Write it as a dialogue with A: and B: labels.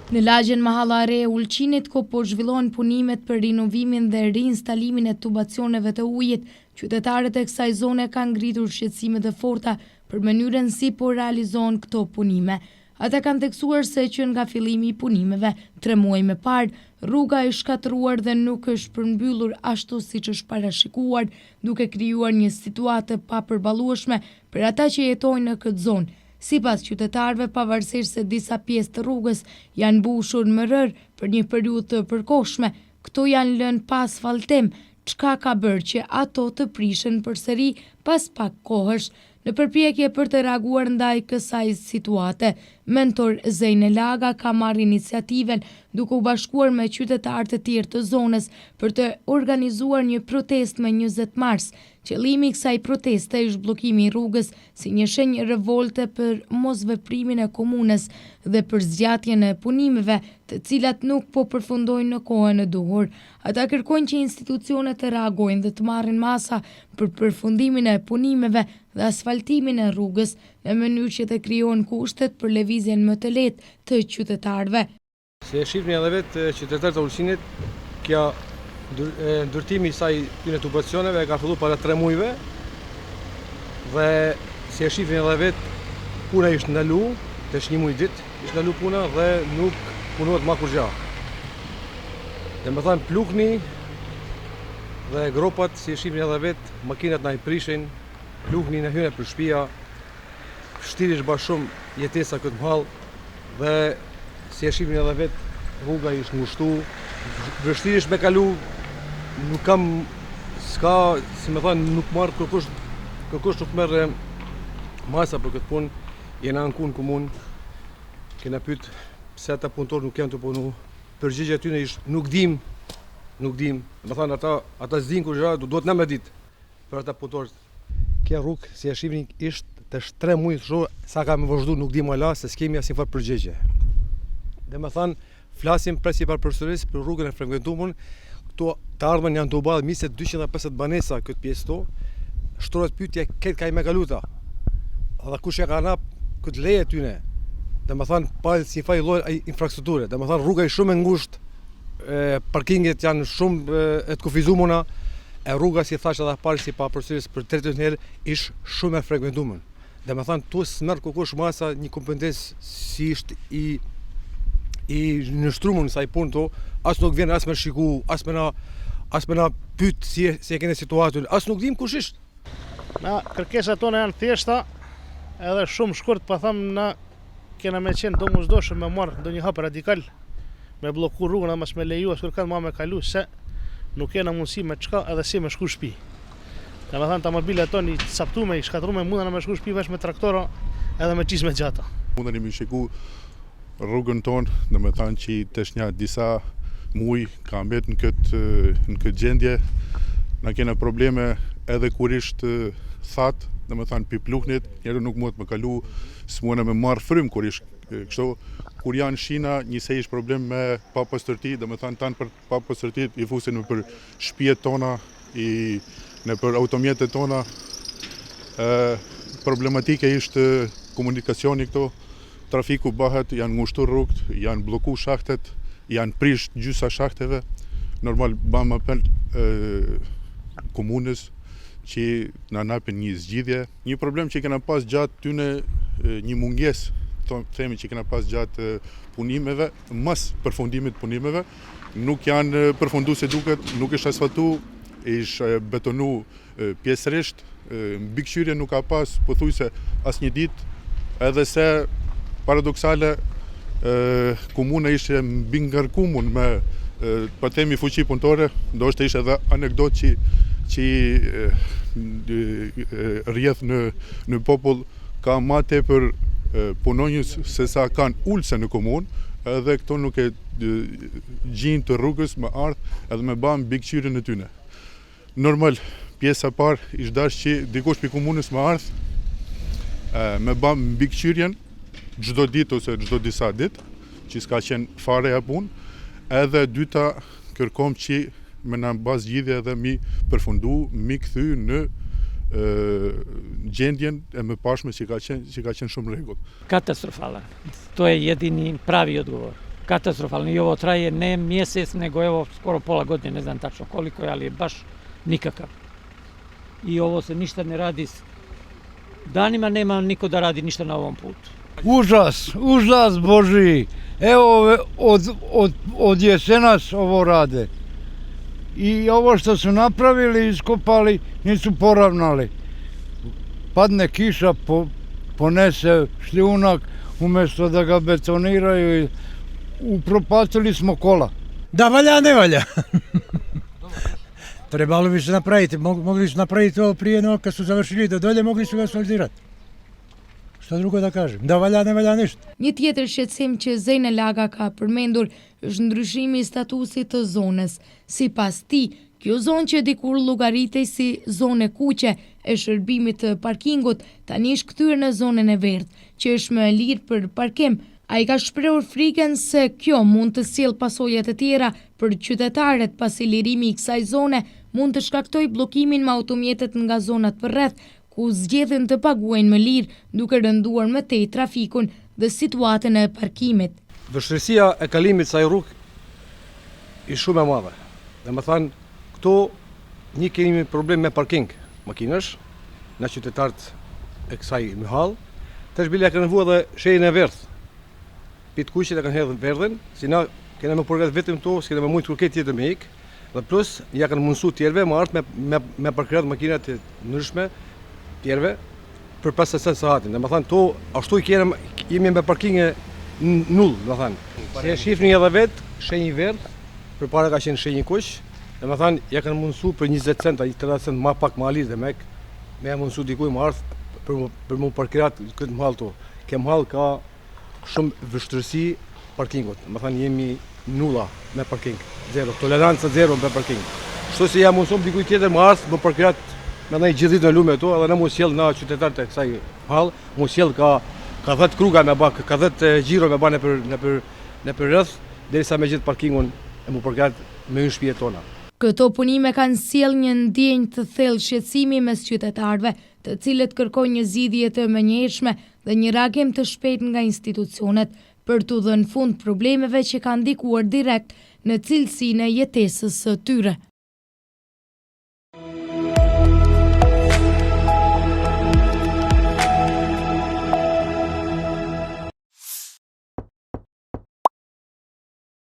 A: Në lagjen Mahallare e Ulqinit, ku po zhvillohen punimet për rinovimin dhe rinstalimin e tubacioneve të ujit, qytetarët e kësaj zone kanë ngritur shqetësime të forta për mënyrën si po realizohen këto punime. Ata kanë theksuar se që nga fillimi i punimeve, 3 muaj më parë, rruga është shkatëruar dhe nuk është përmbyllur ashtu siç është parashikuar, duke krijuar një situatë pa përballueshme për ata që jetojnë në këtë zonë. Sipas qytetarëve, pavarësisht se disa pjesë të rrugës janë mbushur me rër për një periudhë të përkohshme, këto janë lënë pa asfaltim, çka ka bërë që ato të prishen përsëri pas pak kohësh. Në përpjekje për të reaguar ndaj kësaj situate, mentor Zejne Laga ka marrë iniciativen duke u bashkuar me qytetarë të tjerë të zonës për të organizuar një protestë më 20 mars. Qëllimi i kësaj proteste është bllokimi i rrugës si një shenjë revolte për mosveprimin e komunës dhe për zgjatjen e punimeve, të cilat nuk po përfundojnë në kohën e duhur. Ata kërkojnë që institucionet të reagojnë dhe të marrin masa për përfundimin e punimeve dhe asfaltimin e rrugës në mënyrë që të krijohen kushtet për lëvizjen më të lehtë të qytetarëve.
B: Si e shihni edhe vetë qytetarët e Ulqinit, kjo ndërtimi i saj këtyre tubacioneve ka filluar para 3 muajve dhe si e shihni edhe vetë, puna ishte ndalu, tash 1 muaj ditë ishte ndalu puna dhe nuk punohet më kurrë. Dhe më thanë plukni dhe gropat, si e shihni edhe vetë, makinat na i prishin, plukni në hyre për shtëpia, vështirë është bashkë shumë jetesa këtë mall dhe si e shihni edhe vetë, rruga ishte ngushtu, vështirë është me kalu, nuk kam, si me thanë, nuk marrë kërkush nuk merë masa për këtë punë, jena në komunë, kena pyet pse ata punëtorë nuk janë të punu, përgjigja aty ishte nuk dim, me thanë ata s'din kur gjëra, duhet na me ditë për ata punëtorët. Kjo rrugë, si e shihni, ishte tash 3 muaj shoh sa ka më vazhdu nuk di më la se s'kemi asnjë farë përgjigje. Dhe me thanë, flasim presi për përsëris për rrugën e frekuentuar. Këto të ardhmen janë të uballë misë 250 banesa këtë pjesë to. Shtrohet pyetja këtë ka i me kaluta. Edhe kush e ka nap këtë leje tyne. Dhe me thanë palë si faj lloj infrastrukture. Dhe me thanë rruga i shumë e ngushtë, parkinget janë shumë të kufizumuna, e rruga si thash edhe parë si pa përsëris për 30 herë ish shumë e frekuentuar. Dhe me thanë tu s'merr kush masa një kompetencë si ishte i nështrumun sa i punë to, as nuk vjen as me shiku, as me na pyet si e kene situatën, as nuk dim kush ishte.
C: Na kërkesat tona janë thjeshta, edhe shumë shkurt, pa thëmë na kena me qenë domosdoshëm me marrë ndonjë hap radikal, me blloku rrugën dhe mas me leju as kërkat ma me kalu, se nuk kena mundësi me çka edhe si me shku shtëpi. Dhe me thënë automobilet tonë i saptume, i shkatrume, mundana me shku shtëpi vesh me traktora edhe me qisme gjata.
D: Mundani me shiku rrugën tonë, dhe me thanë që tash një disa muaj ka mbet në këtë gjendje, na kena probleme edhe kur ishte thatë, dhe me thanë pi pluknit, njerë nuk mund të me kalu, s'mona me marrë frym kur ishte kështu, kur janë shina, njëse ishte problem me papastërti, dhe me thanë tanë për papastërti i fusin për shtëpijet tona, në për automjetet tona, problematike ishte komunikacioni këto, trafiku bëhet, janë ngushtur rrugët, janë bloku shahtet, janë prish gjysa shahteve. Normal bam apel komunës që na napin një zgjidhje. Një problem që kena pas gjatë tyne, një munges, themi që kena pas gjatë punimeve, mas përfundimit punimeve, nuk janë përfundu se duket, nuk është asfaltu, është betonu pjesërisht, mbikëqyrje nuk ka pas pothuajse as një ditë, edhe se paradoksale, komuna ishte mbi ngarkuar me po themi fuqi punëtore, ndoshta ishte edhe anekdot që rrjedh në popull, ka ma tepër punonjës se sa kanë ulse në komunë, edhe këto nuk e gjin të rrugës me ardh edhe me bën mbikëqyrjen e tyne. Normal, pjesa parë ishte dash që dikush pi komunës me ardh me bën mbikëqyrjen çdo ditë ose çdo disa ditë, që s'ka qenë fare ja punë, edhe dyta kërkom që me na bas zgjidhje edhe mi përfundu, mi kthy në gjendjen e mëparshme që ka qenë shumë rregull.
E: Katastrofala. To je jedini pravi odgovor. katastrofalno. I ovo traje ne mjesec, nego evo skoro pola godine, ne znam tačno koliko je, ali je baš nikakav. I ovo se ništa ne radi, danima nema niko da radi ništa na ovom putu.
F: Užas Božiji. Evo od jesenas ovo rade. I ovo što su napravili, iskopali, nisu poravnali. Padne kiša, ponese šljunak, umjesto da ga betoniraju, upropastili smo kola.
G: Da valja, ne valja. Trebalo bi se napraviti, mogli su napraviti ovo prije, no kad su završili do dolje, mogli su ga asfaltirati. Šta drugo da kažem, da valja, ne valja ništa.
A: Një tjetër shqetësim që Zejna Laga ka përmendur është ndryshimi i statusit të zonës. Sipas tij, kjo zonë që dikur llogaritej si zonë kuqe e shërbimit të parkingut, tani është kthyer në zonën e verdhë, që është më e lirë për parkim. Ai ka shprehur frikën se kjo mund të sjellë pasoja të tjera për qytetarët, pasi lirimi i kësaj zone mund të shkaktojë bllokimin me automjetet nga zonat përreth, ku zgjedhin të paguajnë më lirë, duke rënduar më tej trafikun dhe situatën e parkimit.
B: Vështirësia e kalimit kësaj rrugë është shumë e madhe. Domethënë, këto një kemi problem me parking makinash, në qytetarët e kësaj myhall, tash bile kanë vënë edhe shenjën e verdhë. Pitë kuqet e kanë hedhur verdhën, si na kena më përgat vetëm to, s'kena më mund kërket tjetër me ik, dhe plus ja kanë mundsu tjerëve më ardh me parkirat makinat të ndryshme tjerëve për 50 sahatin. Domethënë to ashtu jemi me parkinge null, domethënë. Se shifni edhe vet shenjë verdh, përpara ka qenë shenjë kuq, domethënë ja kanë mundsu për 20 centa, 30 cent më pak më alir dhe me mundsu dikuj më ardh për më parkirat këtë mall to. Kjo mall ka shumë vështirësi parkingut. Më thënë jemi nulla me parking, zero, tolerancë zero me parking. Kështu si ja mundsom dikuj tjetër më ardh më parkirat me ndaj gjithë ditën në lume to, edhe ne mos sjell na qytetarët e kësaj hall, mos sjell ka 10 kruga me bak, ka 10 xhiro me banë nëpër rreth, derisa me gjithë parkingun e më parkirat me një shtëpi tona.
A: Këto punime kanë sjell një ndjenjë të thellë shqetësimi mes qytetarëve, të cilët kërkojnë një zgjidhje të menjëhershme dhe një reagim të shpejtë nga institucionet për t'u dhënë fund problemeve që kanë ndikuar direkt në cilësinë e jetesës së tyre.